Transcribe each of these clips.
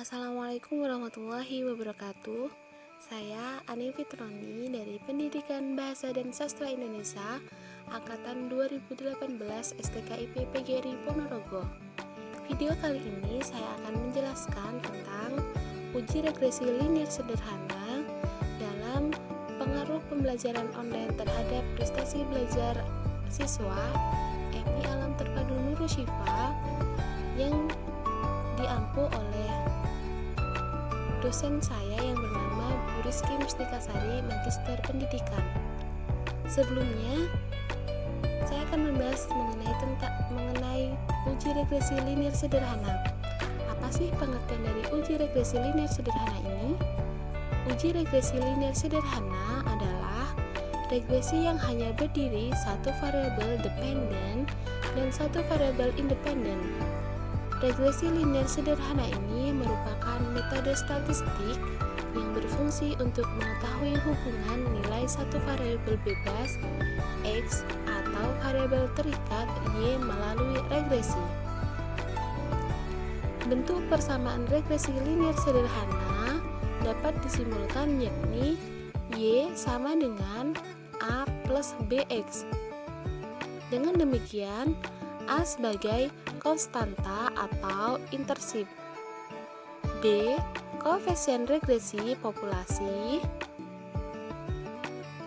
Assalamualaikum warahmatullahi wabarakatuh. Saya Ani Fitroni dari Pendidikan Bahasa dan Sastra Indonesia Angkatan 2018 STKIP PGRI Ponorogo. Video kali ini saya akan menjelaskan tentang uji regresi linear sederhana dalam pengaruh pembelajaran online terhadap prestasi belajar siswa MI Alam Terpadu Nurul Syifa yang diampu oleh dosen saya yang bernama Bu Rizky Mustikasari, Magister Pendidikan. Sebelumnya, saya akan membahas mengenai uji regresi linear sederhana. Apa sih pengertian dari uji regresi linear sederhana ini? Uji regresi linear sederhana adalah regresi yang hanya berdiri satu variabel dependen dan satu variabel independen. Regresi linear sederhana ini merupakan metode statistik yang berfungsi untuk mengetahui hubungan nilai satu variabel bebas X atau variabel terikat Y melalui regresi. Bentuk persamaan regresi linear sederhana dapat disimpulkan yakni Y sama dengan A plus BX. Dengan demikian, A sebagai konstanta atau intersip, B koefisien regresi populasi,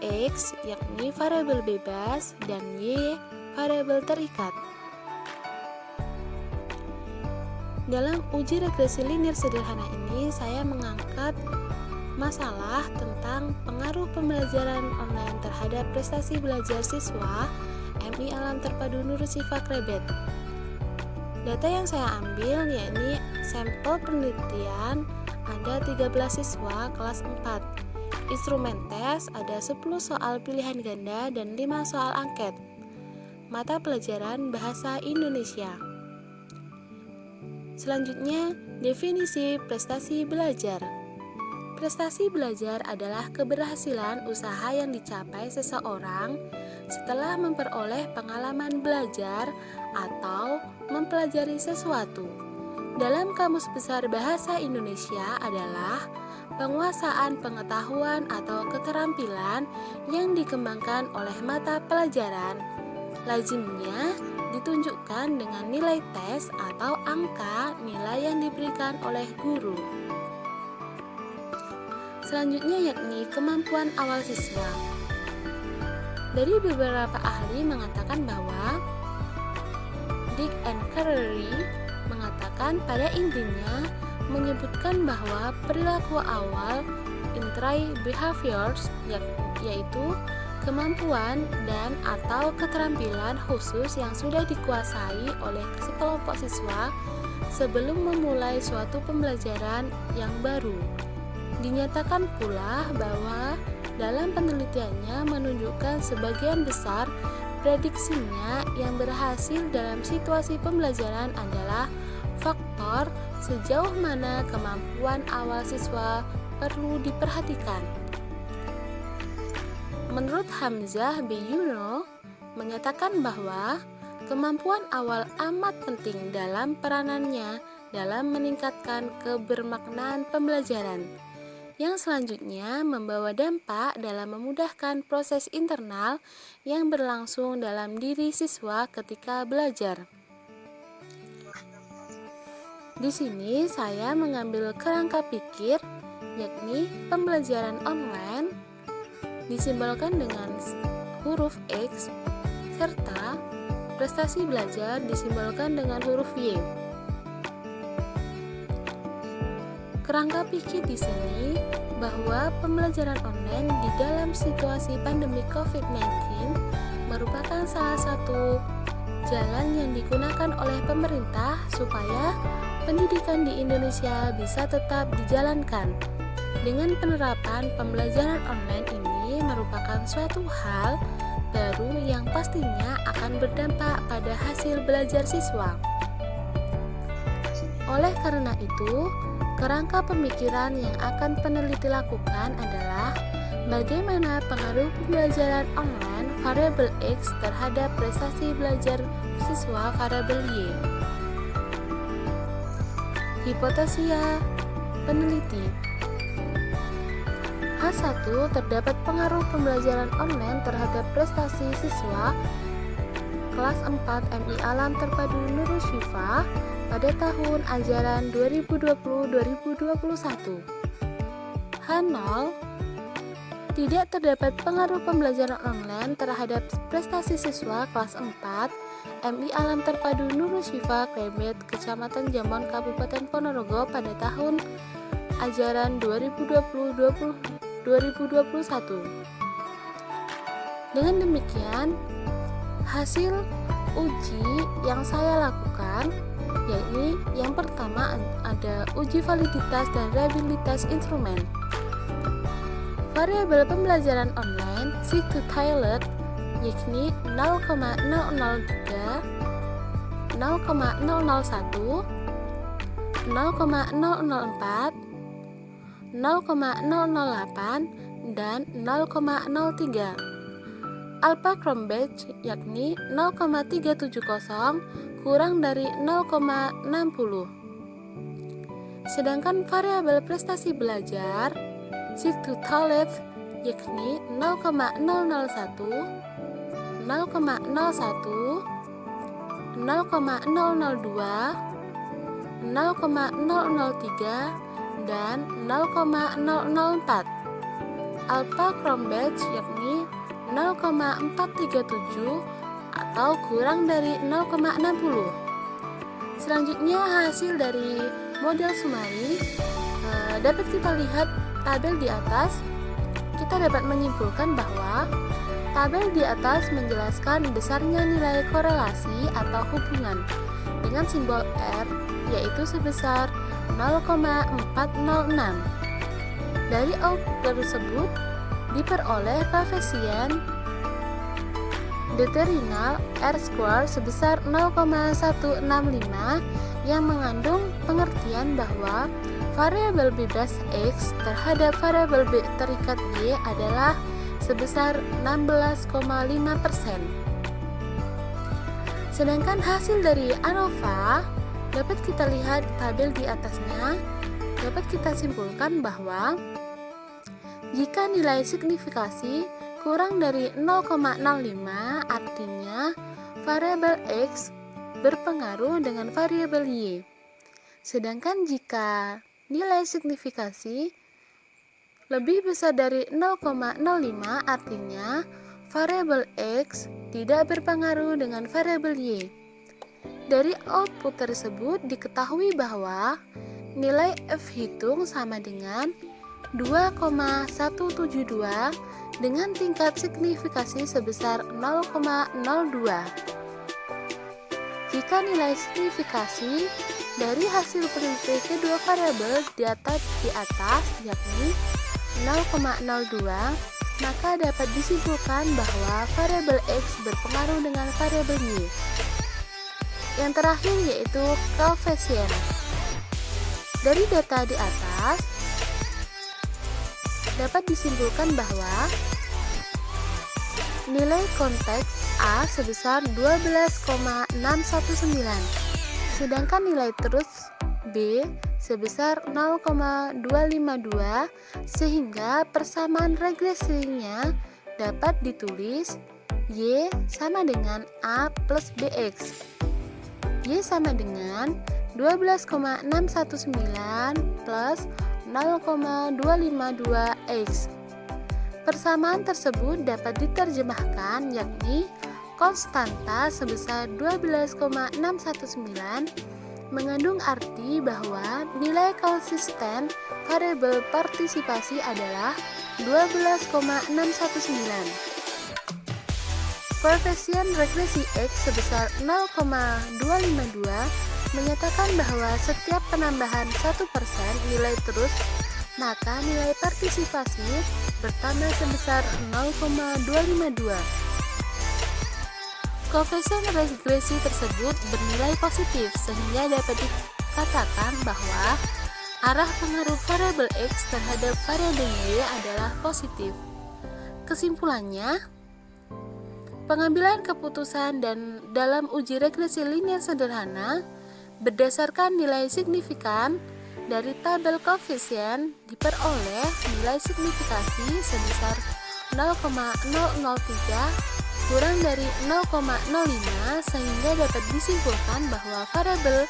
X yakni variabel bebas dan Y variabel terikat. Dalam uji regresi linear sederhana ini saya mengangkat masalah tentang pengaruh pembelajaran online terhadap prestasi belajar siswa MI Alam Terpadu Nurul Syifa Krebet. Data yang saya ambil yakni sampel penelitian ada 13 siswa kelas 4. Instrumen tes ada 10 soal pilihan ganda dan 5 soal angket. Mata pelajaran Bahasa Indonesia. Selanjutnya, definisi prestasi belajar. Prestasi belajar adalah keberhasilan usaha yang dicapai seseorang setelah memperoleh pengalaman belajar atau mempelajari sesuatu. Dalam Kamus Besar Bahasa Indonesia adalah penguasaan pengetahuan atau keterampilan yang dikembangkan oleh mata pelajaran. Lazimnya ditunjukkan dengan nilai tes atau angka nilai yang diberikan oleh guru. Selanjutnya yakni kemampuan awal siswa. Dari beberapa ahli mengatakan bahwa Dick and Carey mengatakan pada intinya menyebutkan bahwa perilaku awal intrinsic behaviors yaitu kemampuan dan atau keterampilan khusus yang sudah dikuasai oleh sekelompok siswa sebelum memulai suatu pembelajaran yang baru. Dinyatakan pula bahwa dalam penelitiannya menunjukkan sebagian besar prediksinya yang berhasil dalam situasi pembelajaran adalah faktor sejauh mana kemampuan awal siswa perlu diperhatikan. Menurut Hamzah B. Yuno menyatakan bahwa kemampuan awal amat penting dalam peranannya dalam meningkatkan kebermaknaan pembelajaran, yang selanjutnya membawa dampak dalam memudahkan proses internal yang berlangsung dalam diri siswa ketika belajar. Di sini saya mengambil kerangka pikir, yakni pembelajaran online disimbolkan dengan huruf X serta prestasi belajar disimbolkan dengan huruf Y. Kerangka pikir di sini bahwa pembelajaran online di dalam situasi pandemi COVID-19 merupakan salah satu jalan yang digunakan oleh pemerintah supaya pendidikan di Indonesia bisa tetap dijalankan. Dengan penerapan pembelajaran online ini merupakan suatu hal baru yang pastinya akan berdampak pada hasil belajar siswa. Oleh karena itu, kerangka pemikiran yang akan peneliti lakukan adalah bagaimana pengaruh pembelajaran online variabel X terhadap prestasi belajar siswa variabel Y. Hipotesia peneliti. H1 terdapat pengaruh pembelajaran online terhadap prestasi siswa kelas 4 MI Alam Terpadu Nurul Syifa pada tahun ajaran 2020-2021. H0 tidak terdapat pengaruh pembelajaran online terhadap prestasi siswa kelas 4 MI Alam Terpadu Nurul Syifa Klebet, Kecamatan Jamon, Kabupaten Ponorogo pada tahun ajaran 2020-2021. Dengan demikian, hasil uji yang saya lakukan yakni yang pertama ada uji validitas dan reliabilitas instrumen. Variabel pembelajaran online seek to toilet yakni 0,003, 0,001, 0,004, 0,008, dan 0,03. Alpha Cambridge yakni 0,370 kurang dari 0,60. Sedangkan variabel prestasi belajar seek to toilet yakni 0,001, 0,01, 0,002, 0,003, dan 0,004. Alpha Cambridge yakni 0,437 atau kurang dari 0,60. Selanjutnya hasil dari model Sumari dapat kita lihat tabel di atas. Kita dapat menyimpulkan bahwa tabel di atas menjelaskan besarnya nilai korelasi atau hubungan dengan simbol R yaitu sebesar 0,406. Dari output tersebut diperoleh koefisien determinal R-square sebesar 0,165 yang mengandung pengertian bahwa variabel bebas X terhadap variabel B terikat Y adalah sebesar 16,5%. Sedangkan hasil dari ANOVA dapat kita lihat tabel di atasnya, dapat kita simpulkan bahwa jika nilai signifikasi kurang dari 0,05 artinya variabel X berpengaruh dengan variabel Y. Sedangkan jika nilai signifikasi lebih besar dari 0,05 artinya variabel X tidak berpengaruh dengan variabel Y. Dari output tersebut diketahui bahwa nilai F hitung sama dengan 2,172 dengan tingkat signifikasi sebesar 0,02. Jika nilai signifikasi dari hasil penelitian kedua variabel di atas yakni 0,02, maka dapat disimpulkan bahwa variabel X berpengaruh dengan variabel Y. Yang terakhir yaitu koefisien. Dari data di atas dapat disimpulkan bahwa nilai konteks A sebesar 12,619, sedangkan nilai terus B sebesar 0,252, sehingga persamaan regresinya dapat ditulis Y sama dengan A plus BX. Y sama dengan 12,619 plus 0,252X. Persamaan tersebut dapat diterjemahkan yakni konstanta sebesar 12,619 mengandung arti bahwa nilai konsisten variabel partisipasi adalah 12,619. Koefisien regresi X sebesar 0,252 menyatakan bahwa setiap penambahan 1% nilai terus, maka nilai partisipasi bertambah sebesar 0,252. Koefisien regresi tersebut bernilai positif sehingga dapat dikatakan bahwa arah pengaruh variabel X terhadap variabel Y adalah positif. Kesimpulannya, pengambilan keputusan dan dalam uji regresi linear sederhana berdasarkan nilai signifikan Dari tabel koefisien diperoleh nilai signifikasi sebesar 0,003 kurang dari 0,05 sehingga dapat disimpulkan bahwa variabel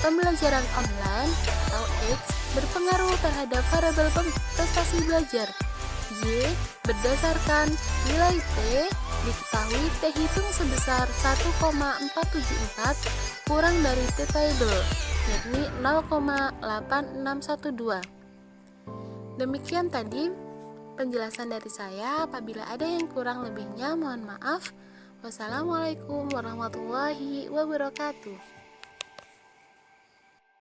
pembelajaran online atau X berpengaruh terhadap variabel prestasi belajar Y berdasarkan nilai T diketahui T hitung sebesar 1,474 kurang dari T tabel yakni 0,8612. Demikian tadi penjelasan dari saya. Apabila ada yang kurang lebihnya mohon maaf. Wassalamualaikum warahmatullahi wabarakatuh.